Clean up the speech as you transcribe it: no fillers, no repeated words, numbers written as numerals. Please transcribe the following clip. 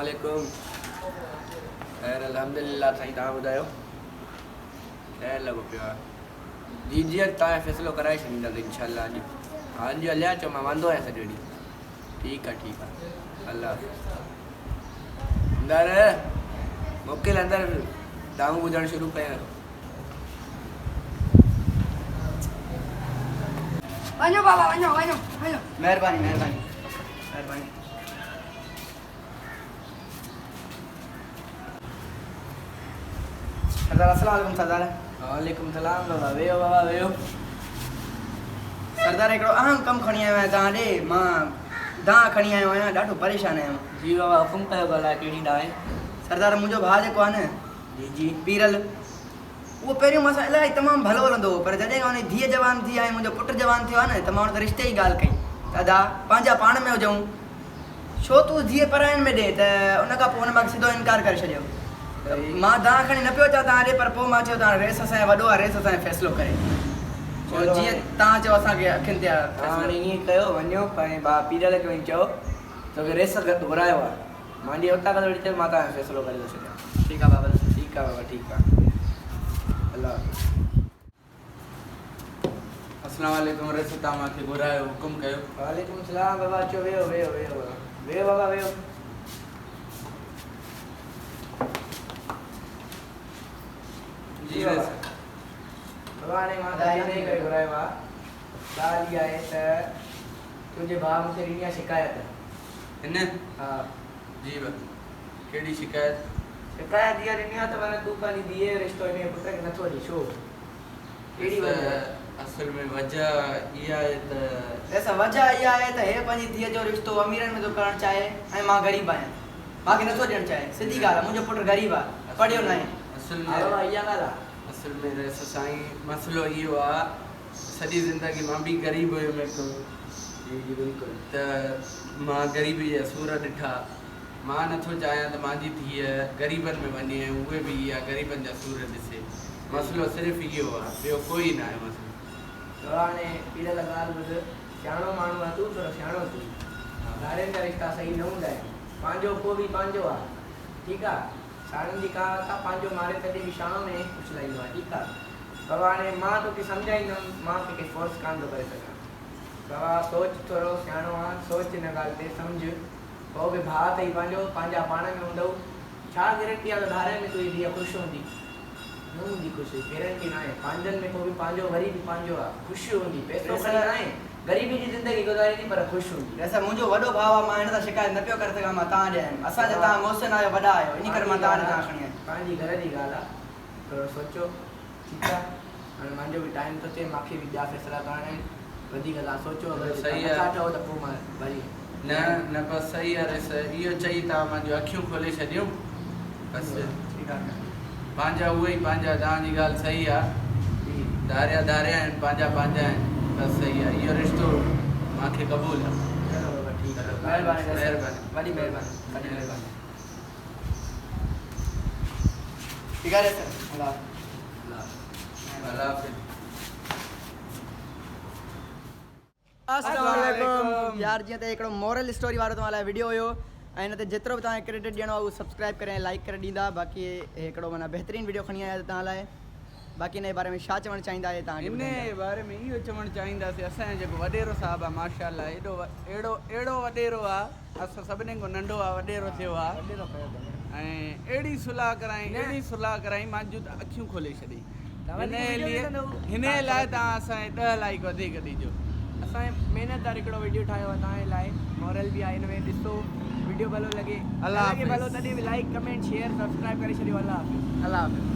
अस्सलामुअलैकुम। खैर अल्हम्दुलिल्लाह साईं तव्हां ॿुधायो खैर लॻो पियो आहे। जी जी तव्हां फ़ैसिलो कराए छॾींदासीं इंशाअल्लाह। अॼु हां जी हलिया अचो, मां वांदो आहियां सॼो ॾींहुं। ठीक है अल्लाह अंदर मोकिल अंदर दाऊं ॿुधणु शुरू कयां। वञो बाबा वञो वञो वञो। मेहरबानी मेहरबानी मेहरबानी। सरदार अस्सलाम वालेकुम सरदार। वालेकुम सलाम बाबा। वेहो बाबा वेहो। सरदार हिकिड़ो अहम कमु खणी आयो आहियां तव्हां ॾे। मां दां खणी आयो आहियां, ॾाढो परेशान आहियां। जी बाबा हुकुम कयो ॻाल्हाए कहिड़ी ॾांहुं आहे? सरदार मुंहिंजो भाउ जेको आहे न जी जी पीरल, उहो पहिरियों मूंसां इलाही तमामु भलो हलंदो हो, पर जॾहिं खां हुनजी धीअ जवान थी आहे, मुंहिंजो पुटु जवान थियो आहे न, त मां हुन सां रिश्ते जी ॻाल्हि कई। दादा पंहिंजा पाण में हुजऊं, छो तूं धीअ पराइण में ॾे? त उन खां पोइ हुन मूंखे सिधो इनकार करे छॾियो। मां दां खणी न पियो अचां तव्हां ॾे, पर पोइ मां चयो तव्हां रेस असांजो वॾो आहे, रेस असांजो फ़ैसिलो करे। जीअं तव्हां चयो असांखे अखियुनि ते हाणे ईअं कयो, वञो पंहिंजे भाउ पीरल खे वञी चयो तोखे रेस घुरायो आहे, मुंहिंजी हुतां खां वठी मां तव्हांजो फ़ैसिलो करे थो छॾियां। ठीकु आहे बाबा। ठीक है बाबा ठीक है। अल्लाह अस्सलाम वालेकुम। रेस तव्हां मूंखे घुरायो, हुकुम कयो। वालेकुम सलाम बाबा। अचो वेहो वेहो वेहो बाबा। वेहो बाबा वेहो। जी रेस बाबा हाणे मां तव्हांखे इन करे घुरायो आहे, ॻाल्हि इहा आहे त तुंहिंजे भाउ मूंखे ॾिनी आहे शिकायत। हिन हा जी बस कहिड़ी शिकायत? शिकायत इहा ॾिनी आहे त माना तूं पंहिंजी धीअ जो रिश्तो हिन पुट खे नथो ॾे। छो? कहिड़ी वजह? असल में वजह इहा आहे त ॾिस वजह इहा आहे त हे पंहिंजी धीअ जो रिश्तो अमीरनि में थो करणु चाहे ऐं मां ग़रीब आहियां, मूंखे नथो ॾियणु चाहे। सिधी ॻाल्हि आहे, मुंहिंजो पुटु ग़रीब आहे, पढ़ियो न आहे। असल हा बाबा में इहा ॻाल्हि आहे। असल में रेस साईं मसइलो इहो आहे, सॼी ज़िंदगी मां बि ग़रीब हुयुमि हिकु, जी जी बिल्कुलु। त मां ग़रीबी जा सूर ॾिठा। मां नथो चाहियां त मुंहिंजी धीअ ग़रीबनि में वञे ऐं उहे बि इहा ग़रीबनि जा सूर ॾिसे। मसइलो सिर्फ़ु इहो आहे, ॿियो कोई न आहे मसइलो। त हाणे पीरल ॻाल्हि ॿुध, सियाणो माण्हू आहे तूं, थोरो सियाणो तूं। ॿारनि जा रिश्ता सही न हूंदा आहिनि, पंहिंजो पोइ बि पंहिंजो आहे। ठीकु आहे, साणनि जी कहावत आहे पंहिंजो मारे तॾहिं बि शाणो में उछलाईंदो आहे। ठीकु आहे बाबा। हाणे मां तोखे सम्झाईंदुमि, मां कंहिंखे फोर्स कान थो करे सघां। बाबा सोच, थोरो सियाणो आहे, सोच हिन ॻाल्हि ते, सम्झ। पोइ बि भाउ अथई पंहिंजो, पंहिंजा पाण में हूंदव, छा गारंटी आहे त धारे में तुंहिंजी धीअ ख़ुशि हूंदी? न हूंदी ख़ुशि, गारंटी न आहे। पंहिंजनि में को बि पंहिंजो, वरी बि पंहिंजो आहे, ख़ुशी हूंदी। पैसो खणी न आहे, ग़रीबी जी ज़िंदगी गुज़ारींदी पर ख़ुशि हूंदी। असां मुंहिंजो वॾो भाउ आहे, मां हिन सां शिकायत न पियो करे सघां। मां तव्हां ॾे आयुमि, असांजा तव्हां मोहसिन आहियो, वॾा आहियो, इन करे मां तव्हां ॾे खणी आयुमि। पंहिंजी घर जी ॻाल्हि आहे, थोरो सोचो। ठीकु आहे, हाणे मुंहिंजो बि टाइम थो थिए, मूंखे बि ॿिया फ़ैसिला करणा आहिनि। वधीक तव्हां सोचो, अगरि सही नथा आहे। चओ त पोइ मां भली न न बसि सही आहे रेस, इहो चई तव्हां मुंहिंजूं अखियूं खोले छॾियूं बसि। ठीकु आहे पंहिंजा उहे ई पंहिंजा, तव्हांजी ॻाल्हि सही आहे। जी धारिया धारिया आहिनि, पंहिंजा पंहिंजा आहिनि, बसि सही आहे। इहो रिश्तो मूंखे क़बूल आहे। चलो बाबा ठीकु आहे। महिरबानी महिरबानी। वॾी महिरबानी, वॾी महिरबानी। ठीकु आहे सर। अल्लाह हाफ़िज़। अस्सलाम वालेकुम यार। जीअं त हिकिड़ो मोरल स्टोरी वारो तव्हां लाइ वीडियो हुयो, ऐं हिन ते जेतिरो बि तव्हांखे क्रेडिट ॾियणो आहे उहो सब्सक्राइब करे ऐं लाइक करे ॾींदा। बाक़ी हिकिड़ो माना बहितरीनु वीडियो खणी आया तव्हां लाइ। बाक़ी हिन जे बारे में छा चवणु चाहींदा आहियो तव्हांखे? इन जे बारे में इहो चवणु चाहींदासीं, असांजो जेको वॾेरो साहिबु आहे माशाअल्लाह, अहिड़ो वॾेरो आहे, असां सभिनी खां नंढो आहे, वॾेरो थियो आहे। ऐं अहिड़ी सुलाह कराई मुंहिंजूं त अखियूं खोले छॾी। हिन लाइ तव्हां असांजे 10 लाइक वधीक ॾिजो। असांजे महिनतदार हिकिड़ो वीडियो ठाहियो आहे तव्हांजे लाइ, मॉरल बि आहे हिन में, ॾिसो वीडियो भलो लॻे, अल्लाह भलो तॾहिं बि लाइक कमेंट शेयर सब्सक्राइब करे छॾियो। अल्लाह हाफ़िज़। अल्लाह हाफ़िज़।